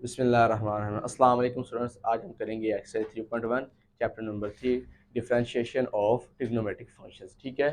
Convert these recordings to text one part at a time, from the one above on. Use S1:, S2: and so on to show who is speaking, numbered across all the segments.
S1: बिस्मिल्लाहिर्रहमानिर्रहीम। अस्सलाम वालेकुम स्टूडेंट्स, आज हम करेंगे exercise 3.1 chapter number 3 differentiation of trigonometric functions. ठीक है,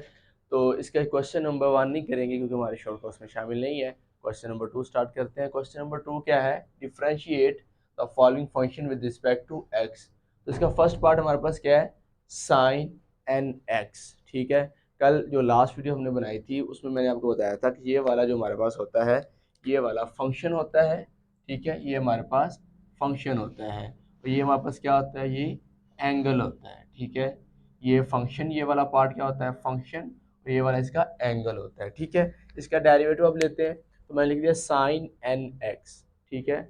S1: तो इसका क्वेश्चन नंबर 1 नहीं करेंगे क्योंकि हमारे शॉर्ट कोर्स में शामिल नहीं है। क्वेश्चन नंबर 2 स्टार्ट करते हैं। क्वेश्चन नंबर 2 क्या है? Differentiate the following function with respect to x. तो इसका फर्स्ट पार्ट हमारे पास क्या है? Sine n x. ठीक है, कल जो लास्ट वीडियो हमने बनाई थी उसमें मैंने आपको बताया था कि ये वाला जो हमारे पास होता है, ये वाला फंक्शन होता है। ठीक है, ये हमारे पास फंक्शन होता है और ये हमारे पास क्या होता है? ये एंगल होता है। ठीक है, ये फंक्शन, ये वाला पार्ट क्या होता है? फंक्शन, और ये वाला इसका एंगल होता है। ठीक है, इसका डेरिवेटिव अब लेते हैं, तो मैंने लिख दिया साइन एन एक्स। ठीक है,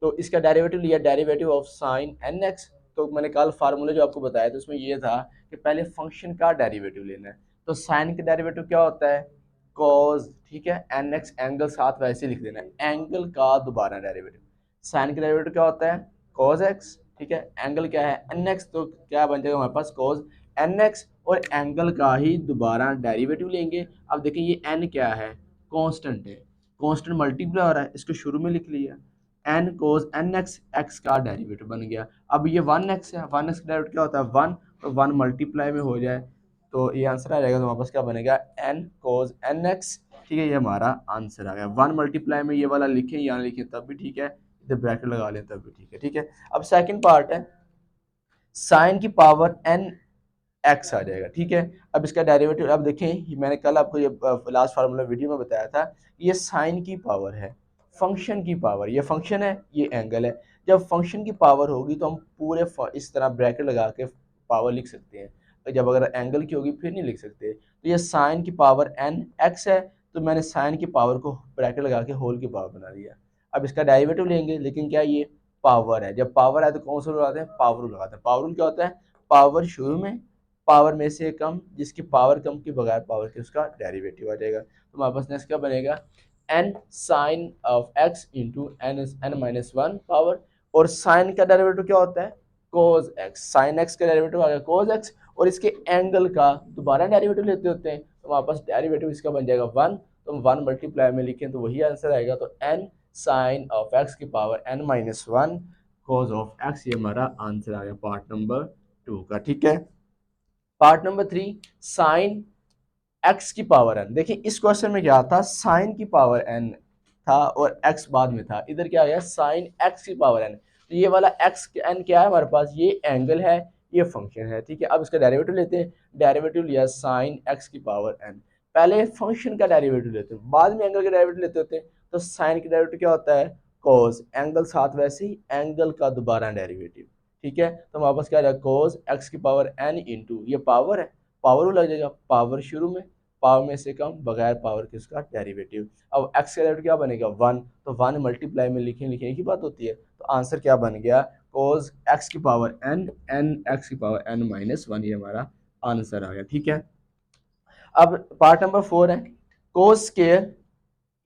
S1: तो इसका डेरिवेटिव लिया, derivative of sine n x. तो मैंने कल फार्मूला जो आपको बताया था उसमें ये था कि पहले फंक्शन का डेरिवेटिव लेना है। तो साइन का डेरिवेटिव क्या होता है? कॉज। ठीक है, एन एक्स एंगल साथ वैसे लिख देना है, एंगल का दोबारा डेरिवेटिव। साइन का डेरिवेटिव क्या होता है? Cos x. ठीक है, एंगल क्या है? एन एक्स, तो क्या बन जाएगा हमारे पास? कॉज एन एक्स, और एंगल का ही दोबारा डेरिवेटिव लेंगे। अब देखिए ये एन क्या है? कांस्टेंट है, कांस्टेंट मल्टीप्लाई हो रहा है, इसको शुरू में लिख लिया, n cos n x, x का डेरिवेटिव बन गया। अब ये वन एक्स है, वन एक्स का डेरिवेटिव क्या होता है? वन, तो वन मल्टीप्लाई में हो जाए तो ये आंसर आ जाएगा। तो वापस क्या बनेगा? N cos n x. ठीक है, ये हमारा आंसर आ गया। वन मल्टीप्लाई में ये वाला लिखें या लिखें तब भी ठीक है, इधर ब्रैकेट लगा लें तब भी ठीक है। ठीक है, अब सेकंड पार्ट है साइन की पावर एन एक्स आ जाएगा। ठीक है, अब इसका डेरिवेटिव अब देखें, मैंने कल आपको ये लास्ट फार्मूला वीडियो में बताया था, ये साइन की पावर है, फंक्शन की पावर, ये फंक्शन है, ये एंगल है। जब फंक्शन की पावर होगी तो हम पूरे इस तरह ब्रैकेट लगा के पावर लिख सकते हैं, और जब अगर एंगल की होगी फिर नहीं लिख सकते। तो ये साइन की पावर एन एक्स है, तो मैंने साइन की पावर को ब्रैकेट लगा के होल की पावर बना दिया। अब इसका डेरिवेटिव लेंगे, लेकिन क्या ये पावर है, जब पावर है तो कौन सा रूल लगाते हैं? पावर रूल लगाते हैं। पावर रूल क्या होता है? पावर शुरू में, पावर में से कम, जिसकी पावर कम के बगैर पावर के उसका डेरिवेटिव आ जाएगा। तो हमारे पास नेक्स्ट क्या बनेगा? N sine of x into n n minus one power, और साइन का डेरिवेटिव क्या होता है? Cos x. साइन एक्स का डेरिवेटिव आ गया कोज एक्स, और इसके एंगल का दोबारा डेरिवेटिव लेते होते हैं, तो हमारे पास डेरिवेटिव इसका बन जाएगा वन। तो हम वन मल्टीप्लाई में लिखें तो वही आंसर आएगा। तो एन साइन ऑफ एक्स की power n minus one cos of x, ये हमारा आंसर आ गया पार्ट नंबर 2 का। ठीक है, पार्ट नंबर 3 साइन एक्स की पावर एन। देखिए इस क्वेश्चन में क्या था? साइन की पावर एन था और एक्स बाद में था, इधर क्या आया? साइन एक्स की पावर एन। तो ये वाला एक्स एन क्या है हमारे पास? ये एंगल है, ये फंक्शन है। ठीक है, अब इसका डेरिवेटिव लेते हैं। डेरिवेटिव लिया साइन एक्स की पावर एन, पहले फंक्शन का डेरिवेटिव लेते हैं, बाद में एंगल का डेरिवेटिव लेते होते हैं। तो साइन का डेरिवेटिव क्या होता है? कॉस, एंगल साथ वैसे ही एंगल का दोबारा डेरिवेटिव। ठीक है, तो हमारे पास क्या आ जाएगा? कॉस एक्स की पावर एन इंटू, ये पावर है, पावर लग जाएगा, पावर शुरू में, पावर में से कम, बगैर पावर के उसका डेरिवेटिव। अब एक्स का डेरिवेटिव क्या बनेगा? वन, तो वन मल्टीप्लाई में लिखें लिखें एक ही बात होती है। तो आंसर क्या बन गया? कोस एक्स की पावर एन, एन एक्स की पावर एन माइनस वन, ये हमारा आंसर आ गया। ठीक है, अब पार्ट नंबर 4 है कोस स्केयर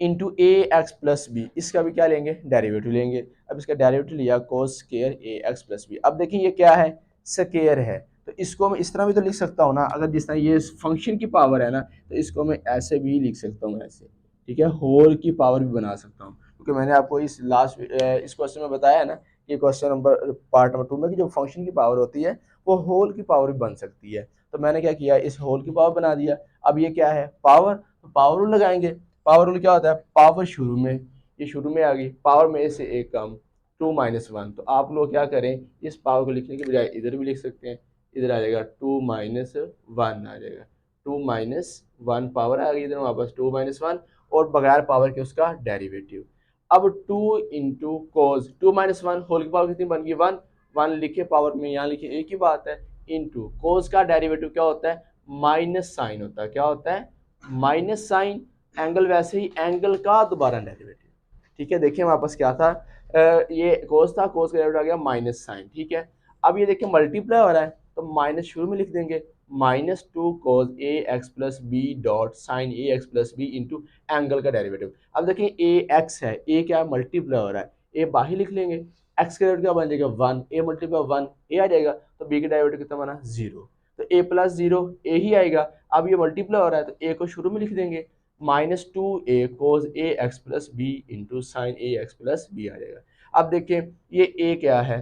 S1: इंटू ए एक्स प्लस बी, इसका भी क्या लेंगे? डेरिवेटिव लेंगे। अब इसका डेरिवेटिव लिया कोस स्केयर ए एक्स प्लस बी। अब देखिए ये क्या है? स्केयर है, तो इसको मैं इस तरह भी तो लिख सकता हूँ ना, अगर जिस तरह ये फंक्शन की पावर है ना, तो इसको मैं ऐसे भी लिख सकता हूँ, ऐसे। ठीक है, होल की पावर भी बना सकता हूँ, क्योंकि मैंने आपको इस लास्ट इस क्वेश्चन में बताया है ना कि क्वेश्चन नंबर पार्ट नंबर 2 में कि जो फंक्शन की पावर होती है वो होल की पावर भी बन सकती है। तो मैंने क्या किया? इस होल की पावर बना दिया। अब ये क्या है? पावर, तो पावर रूल लगाएंगे। पावर रूल क्या होता है? पावर शुरू में, ये शुरू में आ गई, पावर में से एक कम, टू माइनस वन। तो आप लोग क्या करें? इस पावर को लिखने के बजाय इधर भी लिख सकते हैं, इधर आ जाएगा टू माइनस वन आ जाएगा, टू माइनस वन पावर आ गई इधर वापस, टू माइनस वन, और बगैर पावर के उसका डेरिवेटिव। अब two into cos, two minus one whole की पावर कितनी बन गई? वन, वन लिखे पावर में, यहाँ लिखे, एक ही बात है, इंटू कोज का डेरिवेटिव क्या होता है? माइनस साइन होता है। क्या होता है? माइनस साइन, एंगल वैसे ही, एंगल का दोबारा डेरिवेटिव। ठीक है, देखिए हमारे पास क्या था? ये कोस था, कोस का डेरिवेटिव आ गया माइनस साइन। ठीक है, अब ये देखिए मल्टीप्लाई हो रहा है, तो माइनस शुरू में लिख देंगे, minus two cos A x plus B dot sine A x plus B into angle का डेरिवेटिव। अब देखिए ए एक्स है, ए क्या मल्टीप्लाई हो रहा है, ए बाहर लिख लेंगे, एक्स का डेरिवेटिव क्या बन जाएगा? वन, ए मल्टीप्लाई वन, ए आ जाएगा, तो बी का डेरिवेटिव कितना बना? जीरो। तो ए प्लस जीरो, ए ही आएगा। अब ये मल्टीप्लाई हो रहा है तो ए को शुरू में लिख देंगे, minus two A cos A x plus B into sine A x plus B आ जाएगा। अब देखें ये ए क्या है,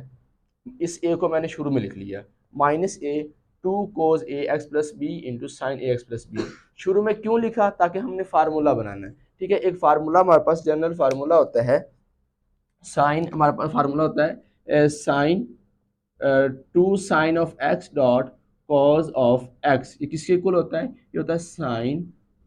S1: इस ए को मैंने शुरू में लिख लिया, minus a two cos a x plus B into sine A x plus b. शुरू में क्यों लिखा, ताकि हमने फार्मूला बनाना है, ठीक है। एक फार्मूला हमारे पास जनरल फार्मूला होता है साइन, हमारे पास फार्मूला होता है sine two sine of x dot cos of x, ये किसके इक्वल होता है, ये होता है साइन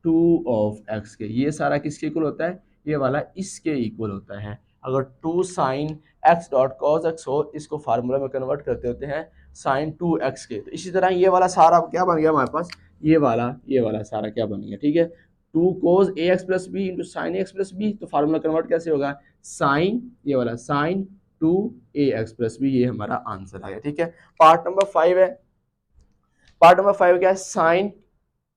S1: टू ऑफ एक्स के। ये सारा किसके इक्वल होता है, ये वाला इसके इक्वल होता है। अगर two sine x dot cos x हो, इसको फार्मूला में कन्वर्ट करते होते हैं साइन टू एक्स के। तो इसी तरह ये वाला सारा क्या बन गया हमारे पास, ये वाला सारा क्या बन गया, ठीक है। Two cos a x plus B into sine x plus b, तो फार्मूला कन्वर्ट कैसे होगा, साइन, ये वाला sine two a x plus b, ये हमारा आंसर आ गया, ठीक है। पार्ट नंबर 5 है, पार्ट नंबर 5 क्या है, sine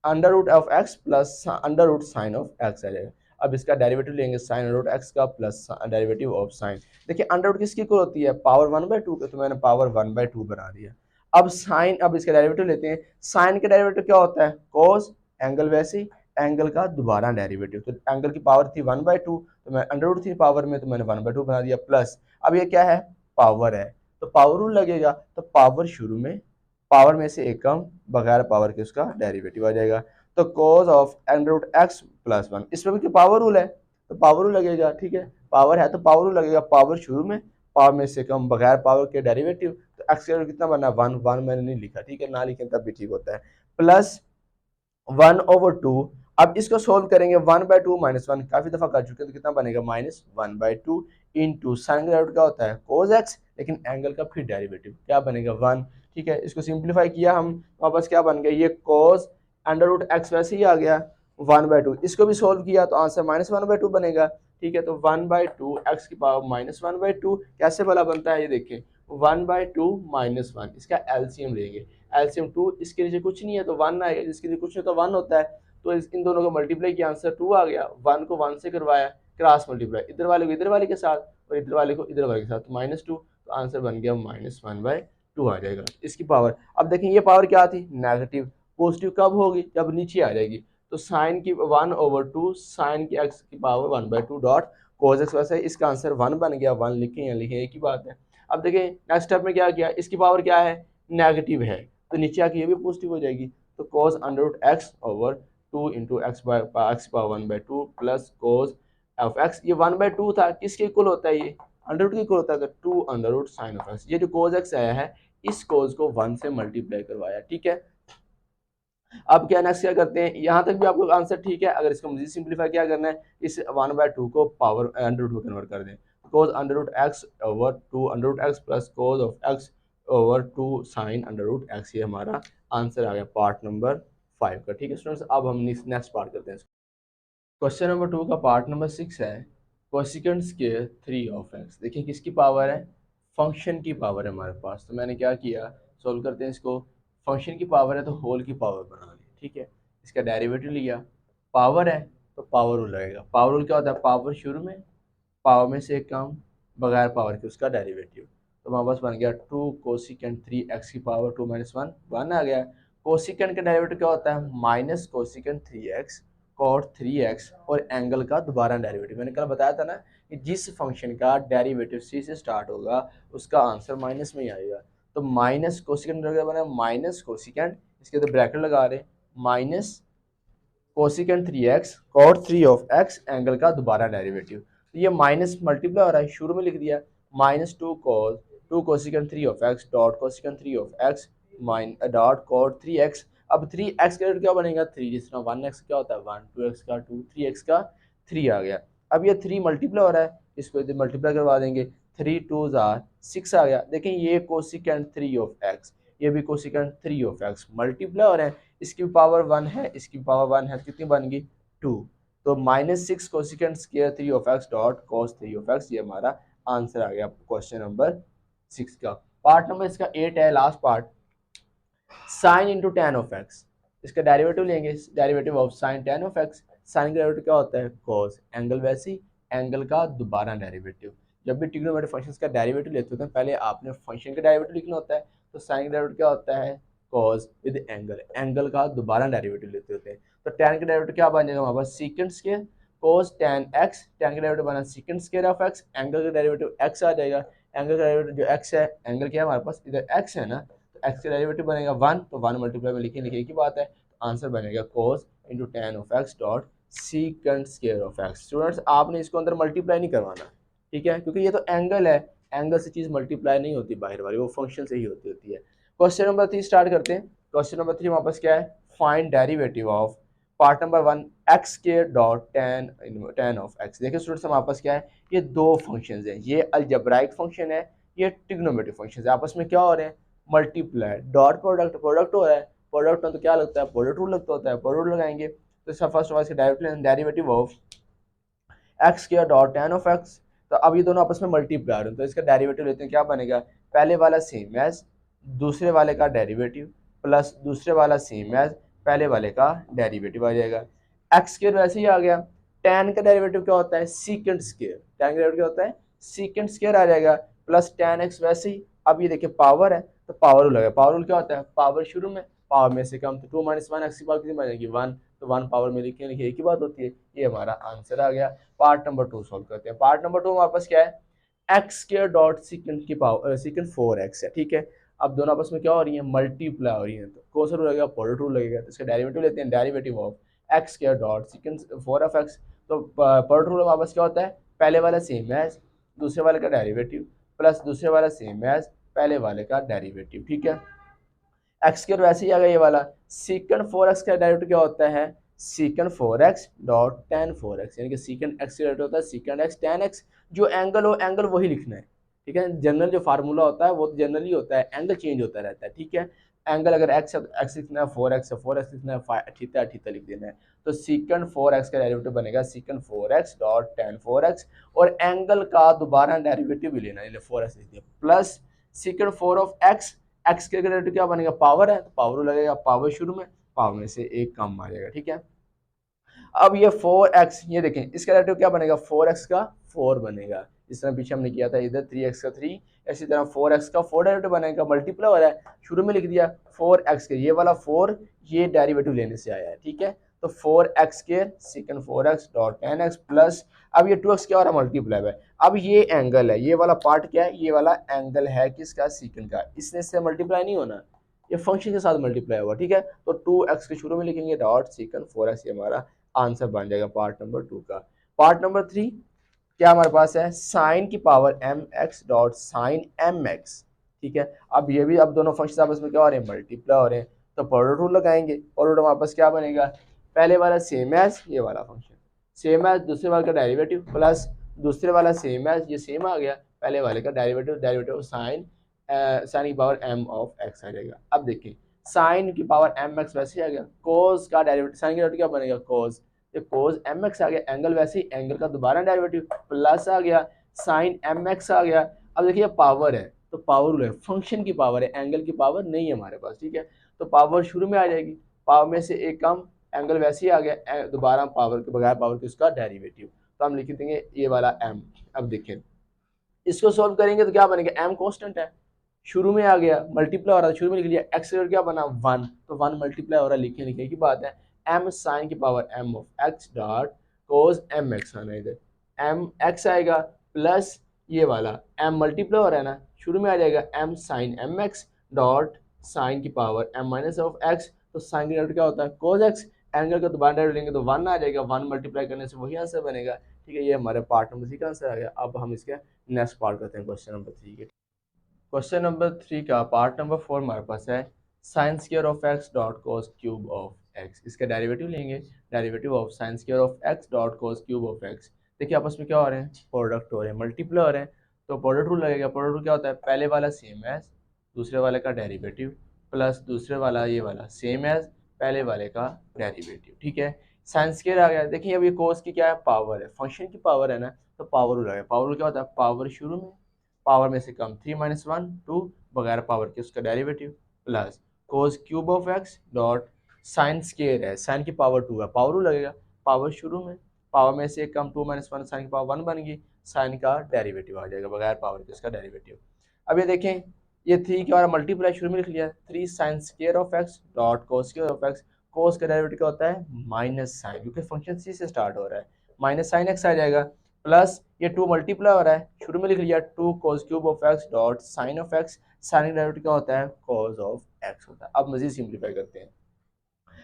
S1: under root of X plus under root sine of X आ जाएगा। अब इसका डेरिवेटिव लेंगे साइन अंडर रूट एक्स का प्लस डेरिवेटिव ऑफ साइन। देखिए अंडर रूट किसकी इक्वल होती है, पावर 1/2 का, तो मैंने पावर 1/2 बना दिया। अब साइन, अब इसका डेरिवेटिव लेते हैं, साइन का डेरिवेटिव क्या होता है, कोस, एंगल वैसे ही, एंगल का दोबारा डेरिवेटिव, तो एंगल की पावर थी 1/2, तो मैं अंडर रूट थी पावर में, तो मैंने 1/2 बना दिया, प्लस अब ये क्या है, पावर है, तो पावर रूल लगेगा, तो पावर शुरू में, पावर में से एक कम, बगैर पावर के उसका डेरिवेटिव आ जाएगा। तो cos of under root x plus 1, इसमें भी पावर रूल है, तो पावर रूल लगेगा, ठीक है। पावर है तो पावर रूल लगेगा, पावर शुरू में, पावर में से कम, बगैर पावर के डेरिवेटिव, तो एक्स का कितना बना, 1 मैंने नहीं लिखा, ठीक है, ना लिखें तब भी ठीक होता है, प्लस 1/2। अब इसको सोल्व करेंगे, 1/2 माइनस 1 काफी दफा कर चुके हैं, तो कितना बनेगा, -1/2 इंटू साइन का डेरिवेटिव क्या होता है, cos x, लेकिन एंगल का फिर डेरिवेटिव क्या बनेगा, 1, ठीक है। इसको सिंप्लीफाई किया हम, वापस क्या बन गया, ये cos अंडर रूट एक्स वैसे ही आ गया 1/2। इसको भी सोल्व किया तो आंसर -1/2 बनेगा, ठीक है। तो 1/2 एक्स की पावर -1/2 कैसे भला बनता है, ये देखें, 1/2 -1, इसका एलसीएम लेंगे, एलसीएम 2, इसके नीचे कुछ नहीं है तो 1 आएगा, जिसके नीचे कुछ नहीं तो 1 होता है, तो इन दोनों को मल्टीप्लाई किया, आंसर 2 आ गया। 1 को 1 से करवाया, क्रॉस मल्टीप्लाई, इधर वाले को इधर वाले के साथ और इधर वाले को इधर वाले के साथ, -2, तो आंसर बन गया -1/2 आ जाएगा इसकी पावर। अब देखें ये पावर क्या थी, नेगेटिव, पॉजिटिव कब होगी, जब नीचे आ जाएगी, तो साइन की 1/2 साइन की एक्स की पावर 1/2 डॉट कोस एक्स, वैसे इसका आंसर 1 बन गया, 1 लिखें या लिखें एक ही बात है। अब देखें नेक्स्ट स्टेप में क्या किया, इसकी पावर क्या है, नेगेटिव है, तो नीचे आके ये भी पॉजिटिव हो जाएगी, तो cos under root x over 2 into x power 1/2 plus cos of x, ये 1/2 था, किसके इक्वल होता है, ये अंडर रूट के इक्वल होता है, तो 2 under root sine of x. ये जो cos एक्स आया है, इस cos को 1 से मल्टीप्लाई करवाया, ठीक है। अब क्या नेक्स्ट क्या करते हैं, यहाँ तक भी आपको आंसर ठीक है। अगर इसको मजीद सिंप्लीफाई क्या करना है, इस 1/2 को पावर अंडर रूट में कन्वर्ट कर दें, cos under root x over 2 under root x plus cos of x over 2 sine under root x, ये हमारा आंसर आ गया पार्ट नंबर 5 का, ठीक है स्टूडेंट्स। अब हम नेक्स्ट पार्ट करते हैं। क्वेश्चन नंबर 2 का पार्ट नंबर 6 है, कोसिकेंट स्क्वायर 3 ऑफ एक्स। देखिए किसकी पावर है, फंक्शन की पावर है हमारे पास, तो मैंने क्या किया, सोल्व करते हैं इसको। फंक्शन की पावर है तो होल की पावर बना ली, ठीक है। इसका डेरिवेटिव लिया, पावर है तो पावर रूल लगेगा। पावर रूल क्या होता है, पावर शुरू में, पावर में से एक कम, बगैर पावर के उसका डेरिवेटिव, तो हमारे पास बन गया 2 कोसिकेंट 3 एक्स की पावर 2 - 1, 1 आ गया। कोसिकेंट का डेरिवेटिव क्या होता है, minus cosecant 3x cot 3x, और एंगल का दोबारा डेरिवेटिव, मैंने कल बताया था ना कि जिस फंक्शन का डेरिवेटिव सी से स्टार्ट होगा उसका आंसर माइनस में ही आएगा। तो माइनस कोसिकेंट बना माइनस कोसिकेंट, इसके तो ब्रैकेट लगा रहे, minus cosecant 3x cot 3 of x, angle का दोबारा डेरिवेटिव, तो ये माइनस मल्टीप्लाई हो रहा है, शुरू में लिख दिया -2 cos 2 cosecant 3 of x dot cosecant 3 of x dot cot 3x। अब 3x का क्या बनेगा, 3, जिस तरह 1x क्या होता है 1, 2x का 2, 3x का 3 आ गया। अब ये 3 मल्टीप्लाई हो रहा है, इसको मल्टीप्लाई करवा देंगे, 3 2 6 आ गया। देखें ये कोसिकेंट 3 ऑफ x, ये भी कोसिकेंट 3 ऑफ x मल्टीप्लाई हो रहे हैं, इसकी पावर 1 है, इसकी पावर 1 है, तो कितनी बन गई 2, तो -6 cosecant square 3 of x dot cos 3 of x, ये हमारा आंसर आ गया क्वेश्चन नंबर 6 का। पार्ट नंबर इसका 8 है, last part, sine into tan of x. इसका डेरिवेटिव लेंगे, derivative of sine tan of x, sine का डेरिवेटिव क्या होता है, cos, एंगल वैसे ही, एंगल का दोबारा डेरिवेटिव। जब भी ट्रिग्नोमेट्रिक फंक्शंस का डेरिवेटिव लेते होते हैं, पहले आपने फंक्शन का डेरिवेटिव लिखना होता है, तो साइन का डेरिवेटिव क्या होता है, cos विद एंगल, एंगल का दोबारा डेरिवेटिव लेते होते हैं। तो टेन का डेरिवेटिव क्या बन जाएगा हमारे पास, secant square cos tan X, tan का डेरिवेटिव बना second square of X, angle का डेरिवेटिव एक्स आ जाएगा, एंगल का डेरिवेटिव जो एक्स है, एंगल क्या है हमारे पास इधर एक्स है ना, तो एक्स का डेरिवेटिव बनेगा वन, तो वन मल्टीप्लाई में लिखे लिखे की बात है, तो आंसर बनेगा cos into tan of x dot secant square of X. Students आपने इसको अंदर मल्टीप्लाई नहीं करवाना, ठीक है, क्योंकि ये तो एंगल है, एंगल से चीज़ मल्टीप्लाई नहीं होती बाहर वाली, वो फंक्शन से ही होती है। क्वेश्चन नंबर 3 स्टार्ट करते हैं। क्वेश्चन नंबर 3 वापस क्या है, find derivative of part number 1 x square dot ten of x. देखिए स्टूडेंट्स हमारे पास क्या है, ये दो फंक्शंस हैं, ये अलजेब्राइक फंक्शन है, ये ट्रिग्नोमेट्रिक फंक्शन है, आपस में क्या हो रहे हैं, मल्टीप्लाई, डॉट प्रोडक्ट, प्रोडक्ट हो रहा है, प्रोडक्ट में तो क्या लगता है, प्रोडक्ट रूल लगता होता है, प्रोडक्ट लगाएंगे, तो इसका first of all derivative of x square dot ten of x, तो अब ये दोनों आपस में मल्टीप्लाई हो रहे हैं, तो इसका डेरिवेटिव लेते हैं, क्या बनेगा, पहले वाला सेम एज दूसरे वाले का डेरिवेटिव प्लस दूसरे वाला सेम एज पहले वाले का डेरिवेटिव आ जाएगा। एक्स स्क्वायर वैसे ही आ गया, टेन का डेरिवेटिव क्या होता है, सीकेंड स्क्वायर, टेन का डेरिवेटिव क्या होता है, सीकेंड स्क्वायर आ जाएगा, प्लस टेन एक्स वैसे ही, अब ये देखिए पावर है, तो पावर रूल है, पावर रूल क्या होता है, पावर शुरू में, पावर में से कम, तो टू माइनस वन एक्स की पावर कितनी बनेगी, वन, तो वन पावर में लिखे लिखे एक ही बात होती है, ये हमारा आंसर आ गया। पार्ट नंबर 2 सॉल्व करते हैं। पार्ट नंबर 2 हमारे पास क्या है, एक्स स्क्वायर डॉट सीकेंड की पावर सीकेंड 4x है, ठीक है, अब दोनों आपस में क्या हो रही है, मल्टीप्लाई हो रही है, तो कौन सा रूल लगेगा, प्रोडक्ट रूल लगेगा, तो इसका डेरिवेटिव लेते हैं, derivative of x square dot सीकेंड 4 तो प्रोडक्ट रूल वापस क्या होता है, पहले वाला सेम एज दूसरे वाले का डेरिवेटिव प्लस दूसरे वाला सेम एज पहले वाले का डेरिवेटिव, ठीक है। एक्स स्क्वायर वैसे ही आ गया ये वाला, सीकेंड 4x का डेरिवेटिव क्या होता है, सीकेंड 4x डॉट टेन 4x, यानी कि सीकेंड एक्स का डेरिवेटिव होता है सीकेंड एक्स टेन एक्स, जो एंगल हो एंगल वही लिखना है, ठीक है, जनरल जो फार्मूला होता है वो तो जनरली होता है, एंगल चेंज होता रहता है, ठीक है, एंगल अगर एक्स है तो एक्स लिखना है, 4x है 4x लिखना है, थीटा थीटा लिख देना है, तो सीकेंड 4x का डेरिवेटिव बनेगा सीकेंड 4x डॉट टेन 4x, और एंगल का दोबारा डेरिवेटिव भी लेना है, 4x लिख दिया, प्लस सीकेंड 4 ऑफ एक्स, एक्स के डेरिवेटिव क्या बनेगा, पावर है, तो पावर लगेगा, पावर शुरू में, पावर में से एक कम आ जाएगा, ठीक है। अब ये 4x, ये देखें इसका डेरिवेटिव क्या बनेगा, 4x का 4 बनेगा, इस तरह पीछे हमने किया था, इधर 3x का 3, इसी तरह 4x का 4 डेरिवेटिव बनेगा, मल्टीप्लाई हो रहा है, शुरू में लिख दिया 4x के, ये वाला 4 ये डेरिवेटिव लेने से आया है, ठीक है, तो 4x के second 4x dot 10x plus, अब ये 2x क्या हो रहा है, मल्टीप्लाई है, अब ये एंगल है, ये वाला पार्ट क्या है, ये वाला एंगल है किसका, सीकेंड का, इसने से मल्टीप्लाई नहीं होना, ये फंक्शन के साथ मल्टीप्लाई हुआ, ठीक है, तो 2x के शुरू में लिखेंगे डॉट सेकंड 4x, ये हमारा आंसर बन जाएगा पार्ट नंबर 2 का। पार्ट नंबर 3 क्या हमारे पास है, साइन की power mx dot sine mx, ठीक है, अब ये भी, अब दोनों फंक्शन आपस में क्या हो रहे हैं, मल्टीप्लाई हो रहे हैं, तो प्रोडक्ट रूल लगाएंगे, प्रोडक्ट हमारे पास क्या बनेगा, पहले वाला सेम एज ये वाला फंक्शन, सेम एज दूसरे वाले का डेरिवेटिव प्लस दूसरे वाला सेम एज, ये सेम आ गया पहले वाले का डेरिवेटिव, डेरिवेटिव साइन साइन की पावर m ऑफ x आ जाएगा। अब देखिए साइन की पावर mx वैसे ही आ गया, कोस का डेरिवेटिव, साइन का डेरिवेटिव क्या बनेगा, कोस, ये कोस mx आ गया, एंगल वैसे ही, एंगल का दोबारा डेरिवेटिव प्लस आ गया, साइन mx आ गया। अब देखिए पावर है, तो पावर है, फंक्शन की पावर है, एंगल की पावर नहीं है हमारे पास, ठीक है, तो पावर शुरू में आ जाएगी, पावर में से एक कम, एंगल वैसे ही आ गया, दोबारा पावर के बगैर पावर के उसका डेरिवेटिव, तो हम लिख देंगे ये वाला m। अब देखिए इसको सॉल्व करेंगे तो क्या बनेगा, m कांस्टेंट है, शुरू में आ गया, मल्टीप्लाई हो रहा है, शुरू में लिख लिया, एक्स क्या बना 1, तो 1 मल्टीप्लाई हो रहा है, लिखे लिखे की बात है, m साइन की power m of x dot cos mx आना, इधर m x आएगा प्लस ये वाला m मल्टीप्लाई हो रहा है ना, शुरू में आ जाएगा m sine mx dot sine की power m minus of x, तो साइन का डेरिवेटिव क्या होता है, कोस x, एंगल का दोबारा डेरिवेटिव लेंगे तो 1 आ जाएगा, 1 मल्टीप्लाई करने से वही आंसर बनेगा, ठीक है, ये हमारे पार्ट नंबर 3 का आंसर आ गया। अब हम इसके नेक्स्ट पार्ट करते हैं, क्वेश्चन नंबर 3 के। क्वेश्चन नंबर 3 का पार्ट नंबर 4 हमारे पास है, sine square of x dot cos cube of x, इसका डेरिवेटिव लेंगे, derivative of sign square of x dot cos cube of x. देखिए आपस में क्या हो रहे हैं, प्रोडक्ट हो रहे हैं, मल्टीप्लाई हो रहे हैं, तो प्रोडक्ट रूल लगेगा, प्रोडक्ट रूल क्या होता है, पहले वाला सेम एज दूसरे वाले का डेरिवेटिव प्लस दूसरे वाला ये वाला सेम एज पहले वाले का डेरिवेटिव, ठीक है, साइन स्क्वायर आ गया, देखिए अब ये कोस की क्या है, पावर है, फंक्शन की पावर है ना, तो पावर रूल लगेगा, पावर रूल क्या होता है, पावर शुरू में, पावर में से कम 3 माइनस 1 2, बगैर पावर के उसका derivative plus cos cube of x dot sine square है, साइन की पावर 2 है, पावर लगेगा, पावर शुरू में, पावर में से कम 2 माइनस 1, साइन की पावर 1 बन गई, साइन का डेरिवेटिव आ जाएगा बगैर पावर के उसका डेरिवेटिव। अब ये देखें ये 3 के बारे मल्टीप्लाई शुरू में लिख लिया, 3 sine square of x dot cos square of X, cos का डेरिवेटिव क्या होता है, माइनस साइन, क्योंकि फंक्शन सी से स्टार्ट हो रहा है, माइनस साइन एक्स आ जाएगा, प्लस ये 2 मल्टीप्लाई हो रहा है, शुरू में लिख लिया 2 cos cube of x dot sine of x, sine का डेरिवेटिव क्या होता है, cos ऑफ एक्स होता है। अब मजीद सिंप्लीफाई करते हैं।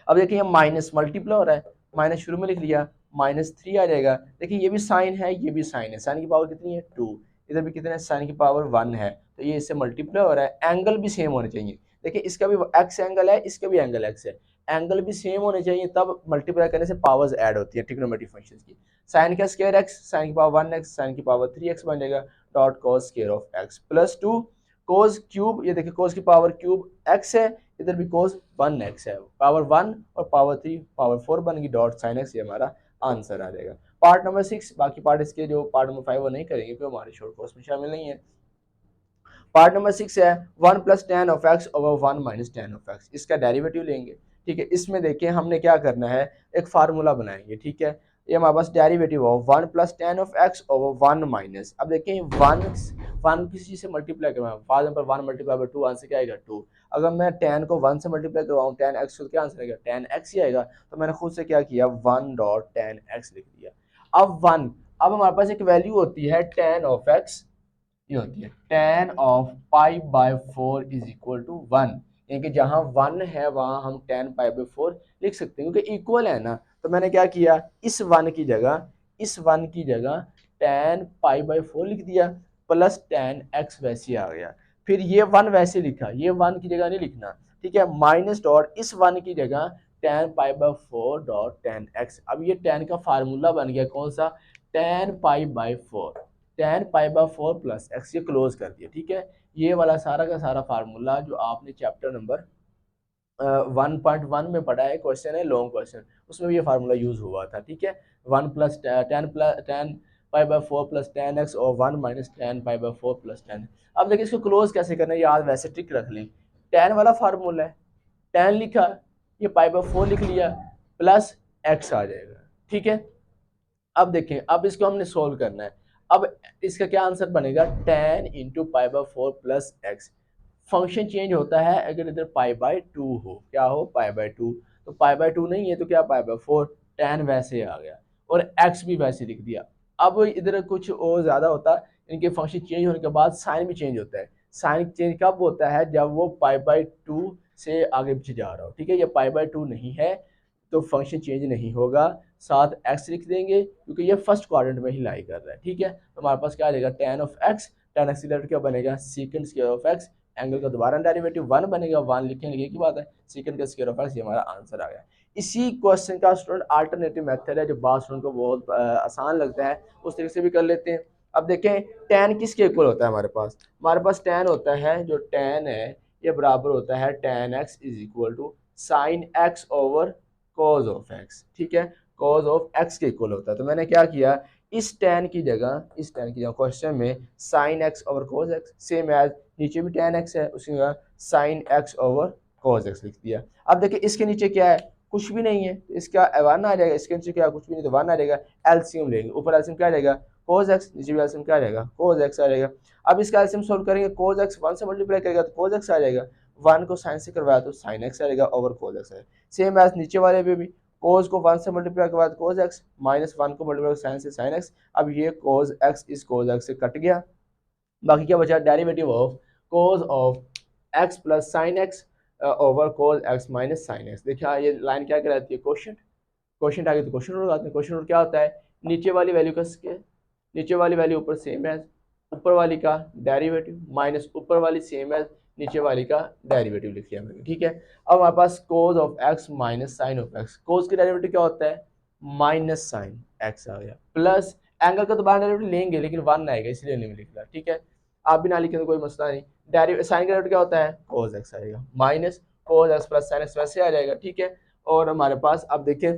S1: अब देखिए माइनस मल्टीप्लाई हो रहा है, माइनस शुरू में लिख लिया, -3 आ जाएगा। देखिए ये भी साइन है, ये भी साइन है, साइन की पावर कितनी है 2, इधर भी कितने, साइन की पावर 1 है, तो ये इससे मल्टीप्लाई हो रहा है। एंगल भी सेम होने चाहिए, देखिए इसका भी एक्स एंगल है, इसका भी एंगल एक्स है, एंगल भी सेम होने चाहिए, तब मल्टीप्लाई करने से पावर्स ऐड होती है ट्रिग्नोमेट्रिक फंक्शंस की। साइन का स्क्वायर एक्स, साइन की पावर 1x, साइन की पावर 3x बन जाएगा, dot cos square of X plus 2 cos cube, ये देखिए कोस की पावर क्यूब x है, इधर भी कोस 1x है, पावर 1 और पावर 3 पावर 4 बन गई, डॉट साइन एक्स, ये हमारा आंसर आ जाएगा। पार्ट नंबर 6, बाकी पार्ट इसके जो पार्ट नंबर 5 वो नहीं करेंगे क्योंकि हमारे शॉर्ट कोर्स में शामिल नहीं है। पार्ट नंबर 6 है 1 plus ten of x over 1 minus ten of x, इसका डेरिवेटिव लेंगे। ठीक है, इसमें देखिए हमने क्या करना है, एक फार्मूला बनाएंगे। ठीक है, ये हमारे पास डेरिवेटिव हो 1 plus ten of x over 1 minus, अब देखिए 1 किसी चीज से मल्टीप्लाई करवाएं, for example 1 multiply by 2, answer क्या आएगा 2। अगर मैं टेन को 1 से मल्टीप्लाई करवाऊं टेन एक्स, तो क्या आंसर आएगा, टेन एक्स ही आएगा। तो मैंने खुद से क्या किया, 1 डॉट टेन एक्स लिख दिया। अब 1, अब हमारे पास एक वैल्यू होती है टेन ऑफ एक्स, ये होती है tan of pi by 4 is equal to 1, यानी कि जहां 1 है वहां हम tan पाई बाय 4 लिख सकते हैं क्योंकि इक्वल है ना। तो मैंने क्या किया, इस 1 की जगह, इस 1 की जगह tan पाई बाय 4 लिख दिया, प्लस tan x वैसे आ गया। फिर ये 1 वैसे लिखा, ये 1 की जगह नहीं लिखना। ठीक है, माइनस डॉट इस 1 की जगह tan pi by 4 dot tan x। अब ये tan का फार्मूला बन गया कौन सा, tan pi by 4, tan pi by 4 plus x, ये क्लोज कर दिया। ठीक है, ये वाला सारा का सारा फार्मूला जो आपने चैप्टर नंबर 1.1 में पढ़ा है, क्वेश्चन है लॉन्ग क्वेश्चन, उसमें भी ये फार्मूला यूज हुआ था। ठीक है, 1 plus ten pi by 4 plus ten x और 1 minus ten pi by 4 plus ten. अब देखिए इसको क्लोज कैसे करना है, याद वैसे ट्रिक रख लें। टेन वाला फार्मूला है, टेन लिखा, ये पाई बाय 4 लिख लिया, प्लस एक्स आ जाएगा। ठीक है, अब देखें, अब इसको हमने सोल्व करना है। अब इसका क्या आंसर बनेगा, ten into pi by 4 plus x. Function change होता है अगर इधर पाई बाय 2 हो, क्या हो, पाई बाय 2, तो पाई बाय 2 नहीं है तो क्या, पाई बाय 4, टेन वैसे आ गया और एक्स भी वैसे लिख दिया। अब इधर कुछ और ज़्यादा होता है, इनके फंक्शन चेंज होने के बाद साइन भी चेंज होता है। साइन चेंज कब होता है, जब वो पाई बाय 2 से आगे पीछे जा रहा हो। ठीक है, ये पाई बाय 2 नहीं है तो फंक्शन चेंज नहीं होगा, साथ एक्स लिख देंगे क्योंकि ये फर्स्ट क्वाड्रेंट में ही लाई कर रहा है। ठीक है, तो हमारे पास क्या आ जाएगा, ten of x, ten x क्या बनेगा, सीकेंड स्क्वायर ऑफ एक्स, एंगल का दोबारा डेरिवेटिव 1 बनेगा, 1 लिखेंगे की बात है, सीकेंड का स्क्वायर ऑफ एक्स, ये हमारा आंसर आ गया। इसी क्वेश्चन का स्टूडेंट अल्टरनेटिव मेथड है जो बाद स्टूडेंट को बहुत आसान लगता है, उस तरीके से भी कर लेते हैं। अब देखें टेन किसके इक्वल होता है, हमारे पास टेन होता है, जो टेन है ये बराबर होता है tan x is equal to sine x over cos of x. ठीक है, कॉज ऑफ एक्स के इक्वल होता है। तो मैंने क्या किया, इस टेन की जगह, क्वेश्चन में sine x over cos x, same as नीचे भी टेन एक्स है, उसी जगह sine x over cos x लिख दिया। अब देखिए इसके नीचे क्या है, कुछ भी नहीं है, तो इसका 1 आ जाएगा, इसके नीचे क्या, कुछ भी नहीं तो 1 आ जाएगा। एलसीएम लेंगे, ऊपर एलसीएम क्या आ जाएगा, cos x, नीचे भी एलसीएम क्या आ जाएगा, cos x आ जाएगा। अब इसका एलसीएम सोल्व करेंगे, cos x 1 से मल्टीप्लाई करेगा तो cos x आ जाएगा, 1 को साइन से करवाया तो sin x आ जाएगा ओवर cos x है। सेम एज नीचे वाले पे भी cos को 1 से मल्टीप्लाई करवाया तो cos x, माइनस 1 को मल्टीप्लाई sin से sin x। अब ये cos x इस cos x से कट गया, बाकी क्या बचा, derivative of cos of x plus sin x over cos x minus sin x। देखिए ये लाइन क्या कहलाती है, क्वेश्चन, क्वेश्चन आगे तो क्वेश्चन रूल आते हैं। क्वेश्चन रूल क्या होता है, नीचे वाली वैल्यू का स्केयर, नीचे वाली वैल्यू ऊपर सेम है, ऊपर वाली का डेरिवेटिव माइनस ऊपर वाली सेम है, नीचे वाली का डेरिवेटिव लिख लिया मैंने। ठीक है, अब हमारे पास cos of X minus sine of X, cos की डेरिवेटिव क्या होता है, माइनस साइन एक्स आ गया, प्लस एंगल का दोबारा डेरिवेटिव लेंगे लेकिन 1 आएगा इसलिए नहीं लिख रहा। ठीक है, आप भी ना लिखें तो कोई मसला नहीं। साइन का डेरिवेटिव क्या होता है, कोस एक्स आएगा, minus cos x plus sine x वैसे आ जाएगा। ठीक है, और हमारे पास अब देखें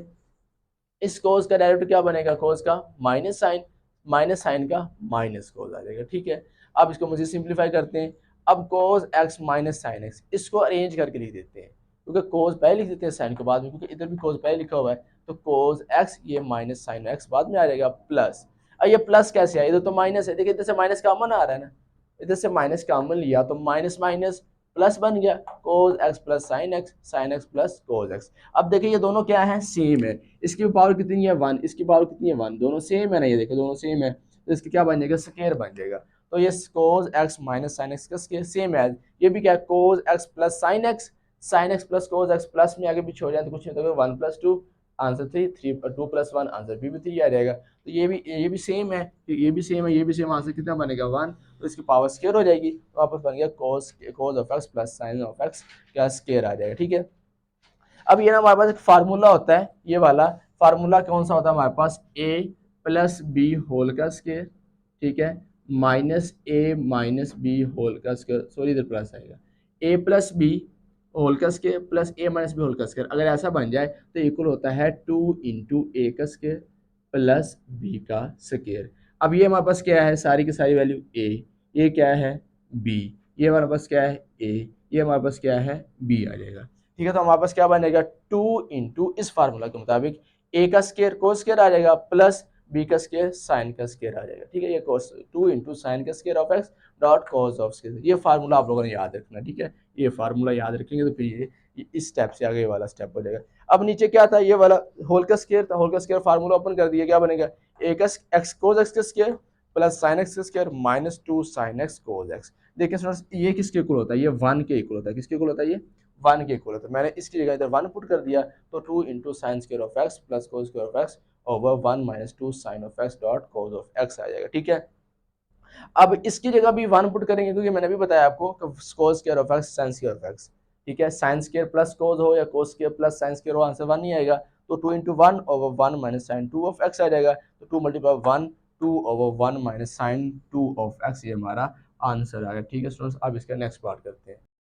S1: इस कोस का डायरेक्ट क्या बनेगा, कोस का माइनस साइन का माइनस कोस आ जाएगा। ठीक है, अब इसको मुझे सिंप्लीफाई करते हैं। अब cos x minus sine x, इसको अरेंज करके लिख देते हैं क्योंकि कोस पहले लिख देते हैं साइन को बाद में, क्योंकि इधर भी कोस पहले लिखा हुआ है, तो कोस एक्स ये माइनस साइन एक्स बाद में आ जाएगा प्लस। अब ये प्लस कैसे आया, इधर तो माइनस है, देखिए इधर से माइनस कॉमन आ रहा है ना, इधर से माइनस कॉमन लिया तो माइनस माइनस प्लस बन गया cos x plus sin x plus cos x। अब देखिए ये दोनों क्या है, सेम है। इसकी पावर कितनी है 1, इसकी पावर कितनी है 1, दोनों सेम है ना, ये देखो दोनों सेम है, तो इसका क्या बन जाएगा, स्क्वायर बन जाएगा। तो ये cos x minus sin x का स्क्वायर सेम है, ये भी क्या है cos x plus sin x plus cos x, plus में आगे पीछे हो जाए तो कुछ नहीं, तो 1 प्लस 2 आंसर 3, 2 प्लस 1 आंसर भी 3 आ जाएगा। तो ये भी सेम है, ये भी सेम है, ये भी सेम, आंसर कितना बनेगा 1, तो इसकी पावर स्क्वायर हो जाएगी, तो वापस बन गया cos of x plus sin of x क्या स्क्वायर आ जाएगा। ठीक है, अब ये ना हमारे पास एक फार्मूला होता है, ये वाला फार्मूला कौन सा होता है हमारे पास, a प्लस बी होल का स्क्वायर, ठीक है, माइनस ए माइनस बी होल का स्क्वायर, सॉरी इधर प्लस आएगा, a प्लस बी होल का स्क्वायर प्लस ए माइनस बी होल का स्क्वायर, अगर ऐसा बन जाए तो इक्वल होता है 2 इंटू ए का स्क्वायर प्लस बी का स्क्वायर। अब ये हमारे पास क्या है, सारी की सारी वैल्यू a, ये क्या है b, ये हमारे पास क्या है a, ये हमारे पास क्या है b आ जाएगा। ठीक है, तो हमारे पास क्या बनेगा 2 इंटू इस फार्मूला के मुताबिक a का स्क्वायर कोस स्क्वायर आ जाएगा प्लस b का स्क्वायर साइन का स्क्वायर आ जाएगा। ठीक है, ये कोस 2 इंटू साइन का square of x dot cos of square, ये फार्मूला आप लोगों ने याद रखना। ठीक है, ये फार्मूला याद रखेंगे तो फिर ये इस स्टेप से आगे वाला स्टेप हो जाएगा। अब नीचे क्या था, ये वाला होल का स्क्वायर था, होल का स्क्वायर फार्मूला ओपन कर दिया, क्या बनेगा a का x कोस x का स्क्वायर प्लस साइन एक्स का square minus 2 sine x cos x. देखिए स्टूडेंट्स ये किसके इक्वल होता है, ये 1 के इक्वल होता है, किसके इक्वल होता है, ये 1 के इक्वल होता है। मैंने इसकी जगह इधर 1 पुट कर दिया, तो 2 into sine square of X plus cos square of x over 1 minus 2 sine of x dot cos of X आ जाएगा। ठीक है, अब इसकी जगह भी 1 पुट करेंगे, क्योंकि मैंने भी बताया आपको cos square of x sine square of x. ठीक है, साइन स्क्वायर प्लस कोस हो या cos square plus sine square हो, आंसर 1 ही आएगा, तो 2 into 1 over 1 minus sine 2 of X आ जाएगा, तो 2 multiply 1 2 over 1 minus sine 2 of x, ये हमारा आंसर आ गया। ठीक है स्टूडेंट्स, अब इसका नेक्स्ट पार्ट करते हैं।